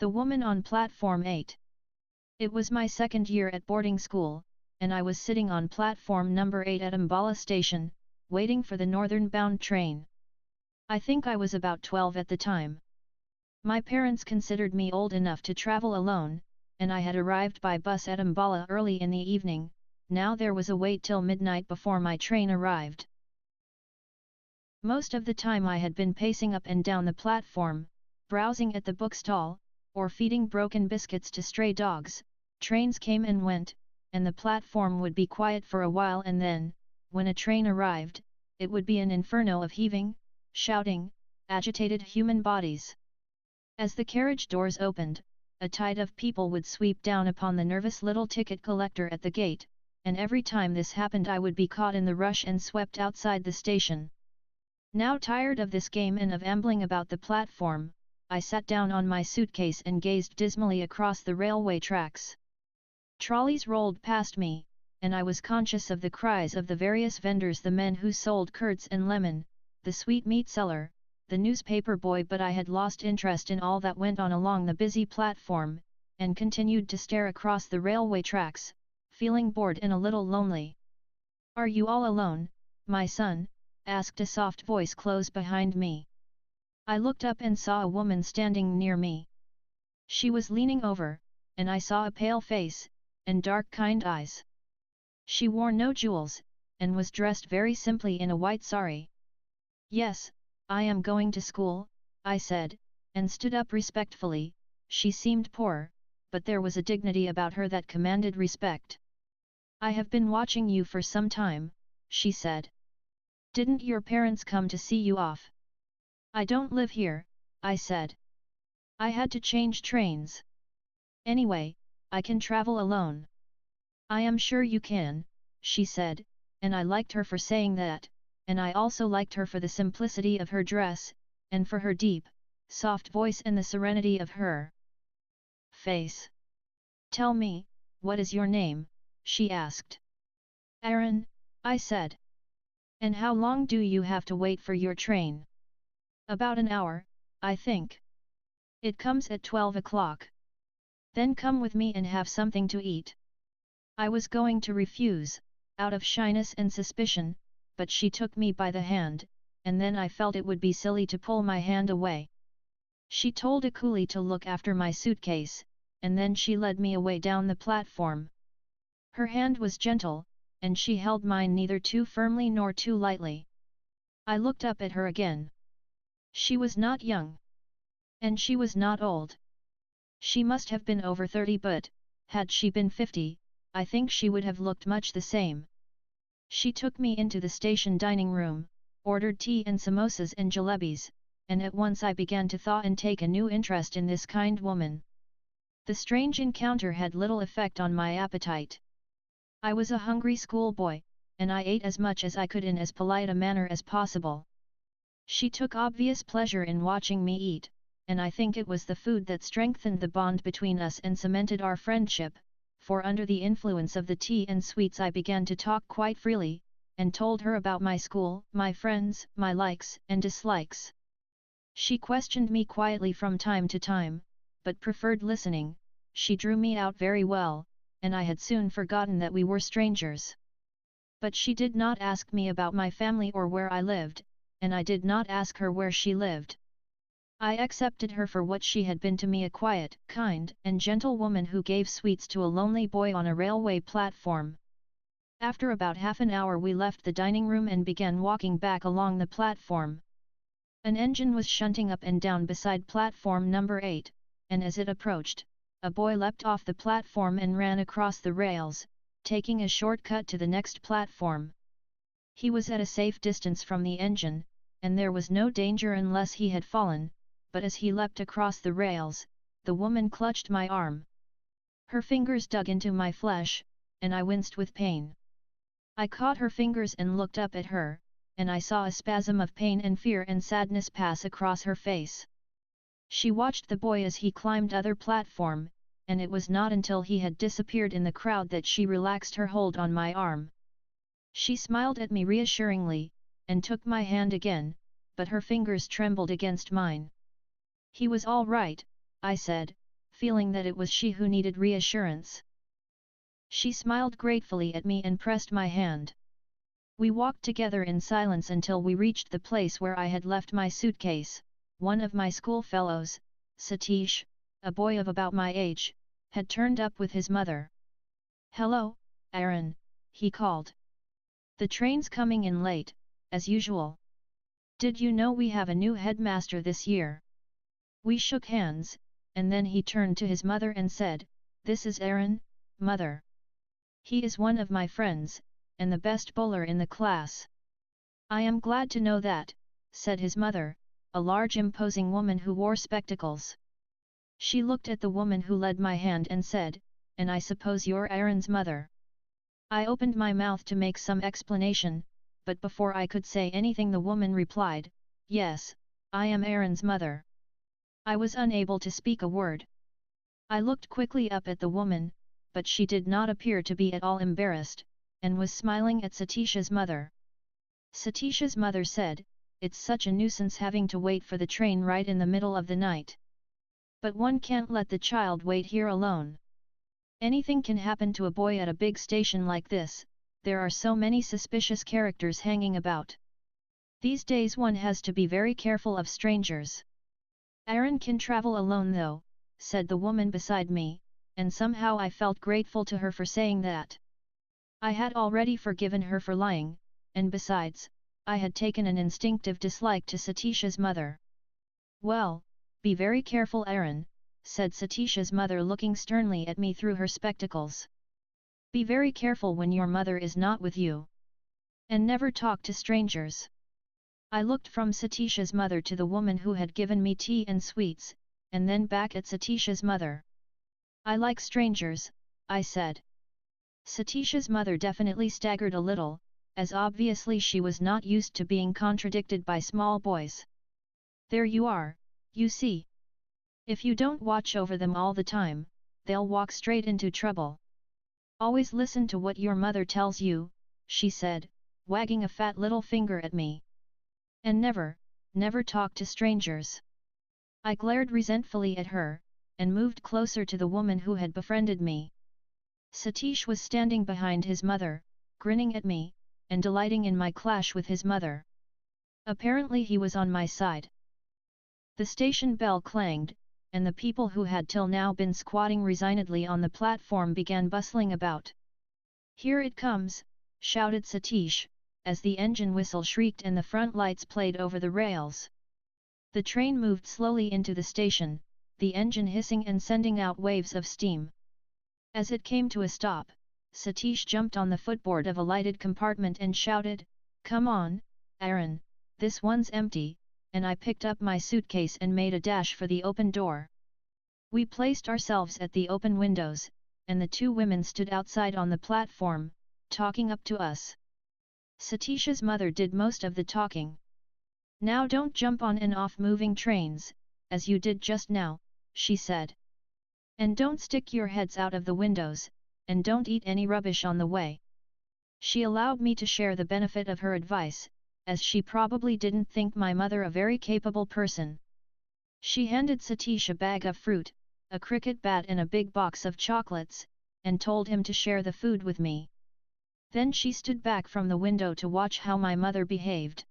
The woman on platform 8. It was my second year at boarding school, and I was sitting on platform number 8 at Ambala station, waiting for the northern-bound train. I think I was about 12 at the time. My parents considered me old enough to travel alone, and I had arrived by bus at Ambala early in the evening. Now there was a wait till midnight before my train arrived. Most of the time I had been pacing up and down the platform, browsing at the bookstall, or feeding broken biscuits to stray dogs. Trains came and went, and the platform would be quiet for a while, and then, when a train arrived, it would be an inferno of heaving, shouting, agitated human bodies. As the carriage doors opened, a tide of people would sweep down upon the nervous little ticket collector at the gate, and every time this happened I would be caught in the rush and swept outside the station. Now tired of this game and of ambling about the platform, I sat down on my suitcase and gazed dismally across the railway tracks. Trolleys rolled past me, and I was conscious of the cries of the various vendors, the men who sold curds and lemon, the sweetmeat seller, the newspaper boy, but I had lost interest in all that went on along the busy platform, and continued to stare across the railway tracks, feeling bored and a little lonely. "Are you all alone, my son?" asked a soft voice close behind me. I looked up and saw a woman standing near me. She was leaning over, and I saw a pale face, and dark kind eyes. She wore no jewels, and was dressed very simply in a white sari. "Yes, I am going to school," I said, and stood up respectfully. She seemed poor, but there was a dignity about her that commanded respect. "I have been watching you for some time," she said. "Didn't your parents come to see you off?" "I don't live here," I said. "I had to change trains. Anyway, I can travel alone." "I am sure you can," she said, and I liked her for saying that, and I also liked her for the simplicity of her dress, and for her deep, soft voice and the serenity of her face. "Tell me, what is your name?" she asked. "Aaron," I said. "And how long do you have to wait for your train?" "About an hour, I think. It comes at 12 o'clock. Then come with me and have something to eat." I was going to refuse, out of shyness and suspicion, but she took me by the hand, and then I felt it would be silly to pull my hand away. She told a coolie to look after my suitcase, and then she led me away down the platform. Her hand was gentle, and she held mine neither too firmly nor too lightly. I looked up at her again. She was not young. And she was not old. She must have been over 30, but, had she been 50, I think she would have looked much the same. She took me into the station dining room, ordered tea and samosas and jalebis, and at once I began to thaw and take a new interest in this kind woman. The strange encounter had little effect on my appetite. I was a hungry schoolboy, and I ate as much as I could in as polite a manner as possible. She took obvious pleasure in watching me eat, and I think it was the food that strengthened the bond between us and cemented our friendship, for under the influence of the tea and sweets I began to talk quite freely, and told her about my school, my friends, my likes and dislikes. She questioned me quietly from time to time, but preferred listening. She drew me out very well, and I had soon forgotten that we were strangers. But she did not ask me about my family or where I lived, and I did not ask her where she lived. I accepted her for what she had been to me, a quiet, kind, and gentle woman who gave sweets to a lonely boy on a railway platform. After about half an hour we left the dining room and began walking back along the platform. An engine was shunting up and down beside platform number 8, and as it approached, a boy leapt off the platform and ran across the rails, taking a short cut to the next platform. He was at a safe distance from the engine, and there was no danger unless he had fallen, but as he leapt across the rails, the woman clutched my arm. Her fingers dug into my flesh, and I winced with pain. I caught her fingers and looked up at her, and I saw a spasm of pain and fear and sadness pass across her face. She watched the boy as he climbed other platform, and it was not until he had disappeared in the crowd that she relaxed her hold on my arm. She smiled at me reassuringly, and took my hand again, but her fingers trembled against mine. "He was all right," I said, feeling that it was she who needed reassurance. She smiled gratefully at me and pressed my hand. We walked together in silence until we reached the place where I had left my suitcase. One of my schoolfellows, Satish, a boy of about my age, had turned up with his mother. "Hello, Aaron," he called. "The train's coming in late, as usual. Did you know we have a new headmaster this year?" We shook hands, and then he turned to his mother and said, "This is Aaron, mother. He is one of my friends, and the best bowler in the class." "I am glad to know that," said his mother, a large imposing woman who wore spectacles. She looked at the woman who led my hand and said, "And I suppose you're Aaron's mother?" I opened my mouth to make some explanation, but before I could say anything the woman replied, "Yes, I am Aaron's mother." I was unable to speak a word. I looked quickly up at the woman, but she did not appear to be at all embarrassed, and was smiling at Satish's mother. Satish's mother said, "It's such a nuisance having to wait for the train right in the middle of the night. But one can't let the child wait here alone. Anything can happen to a boy at a big station like this, there are so many suspicious characters hanging about. These days one has to be very careful of strangers." "Aaron can travel alone though," said the woman beside me, and somehow I felt grateful to her for saying that. I had already forgiven her for lying, and besides, I had taken an instinctive dislike to Satish's mother. "Well, be very careful, Aaron," said Satish's mother looking sternly at me through her spectacles. "Be very careful when your mother is not with you. And never talk to strangers." I looked from Satish's mother to the woman who had given me tea and sweets, and then back at Satish's mother. "I like strangers," I said. Satish's mother definitely staggered a little, as obviously she was not used to being contradicted by small boys. "There you are, you see. If you don't watch over them all the time, they'll walk straight into trouble. Always listen to what your mother tells you," she said, wagging a fat little finger at me. "And never talk to strangers." I glared resentfully at her, and moved closer to the woman who had befriended me. Satish was standing behind his mother, grinning at me, and delighting in my clash with his mother. Apparently he was on my side. The station bell clanged, and the people who had till now been squatting resignedly on the platform began bustling about. "Here it comes," shouted Satish, as the engine whistle shrieked and the front lights played over the rails. The train moved slowly into the station, the engine hissing and sending out waves of steam. As it came to a stop, Satish jumped on the footboard of a lighted compartment and shouted, "Come on, Aaron, this one's empty," and I picked up my suitcase and made a dash for the open door. We placed ourselves at the open windows, and the two women stood outside on the platform, talking up to us. Satish's mother did most of the talking. "Now don't jump on and off moving trains, as you did just now," she said. "And don't stick your heads out of the windows, and don't eat any rubbish on the way." She allowed me to share the benefit of her advice, as she probably didn't think my mother a very capable person. She handed Satish a bag of fruit, a cricket bat and a big box of chocolates, and told him to share the food with me. Then she stood back from the window to watch how my mother behaved.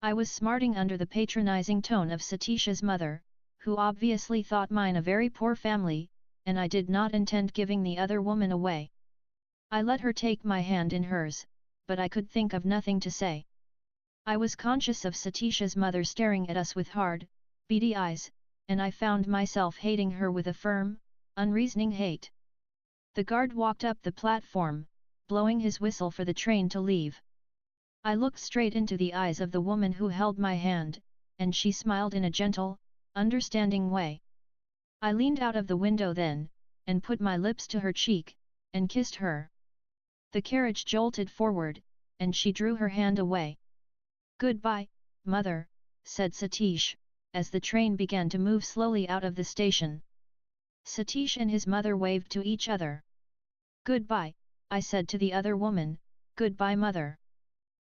I was smarting under the patronizing tone of Satish's mother, who obviously thought mine a very poor family, and I did not intend giving the other woman away. I let her take my hand in hers, but I could think of nothing to say. I was conscious of Satish's mother staring at us with hard, beady eyes, and I found myself hating her with a firm, unreasoning hate. The guard walked up the platform, blowing his whistle for the train to leave. I looked straight into the eyes of the woman who held my hand, and she smiled in a gentle, understanding way. I leaned out of the window then, and put my lips to her cheek, and kissed her. The carriage jolted forward, and she drew her hand away. "Goodbye, mother," said Satish, as the train began to move slowly out of the station. Satish and his mother waved to each other. "Goodbye," I said to the other woman, "Goodbye, mother."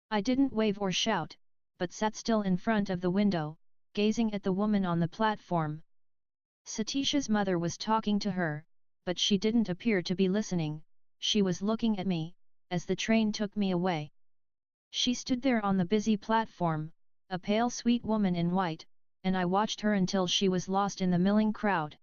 I didn't wave or shout, but sat still in front of the window, gazing at the woman on the platform. Satisha's mother was talking to her, but she didn't appear to be listening, she was looking at me, as the train took me away. She stood there on the busy platform, a pale sweet woman in white, and I watched her until she was lost in the milling crowd.